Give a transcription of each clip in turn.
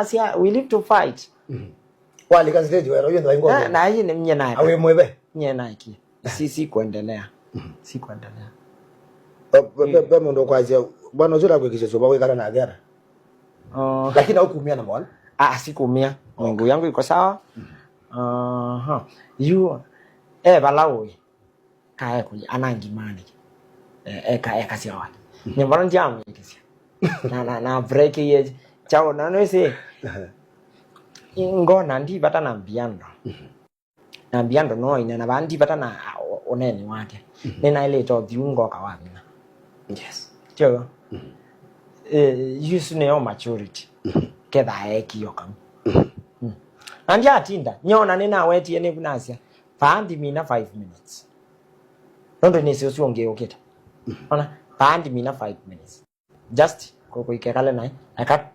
sia we live to fight. Wali kanzidi wewe ndio ingo. Na hii ni mnye naye. Awe mwebe. Mnye naye ki. Si kuendelea. Si kuendelea. Baba ndo kwaje bwana uzura kwekisha soba wekana na agara. Lakini haukuumia na mbona? Sikuumia. Mungu yangu iko sawa. You balawe. Kae kuji anangimani. Eka siwa. Ni mbona jamu ikisia. Na break ye chao na no se. Ingo nandi bata na mbiando. Na mbiando no ina na bandi bata na oneni wake. Nena ile to viungo kawapi na. Yes. Chego. Use ne maturity. Keda eki yokam. Anja atinda nyona nena weti ene kunasia. Pandi mina 5 minutes. Ndo ni sio onge oketa. Ona pandi mina 5 minutes. Just kuikekale naye aka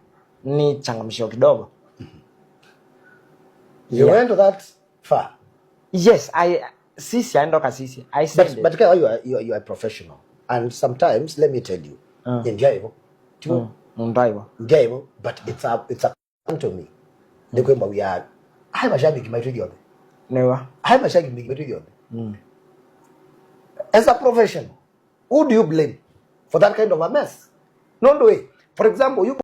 ni changamsho kidogo. You went that far? Yes, I ndoka sisi. I said but you are a professional, and sometimes let me tell you, enjoyable. Enjoyable, but it's a to me. The kwamba we are hai mashabiki maitujone. Newa. Hai mashabiki maitujone. As a professional, who do you blame for that kind of a mess? No way. For example, you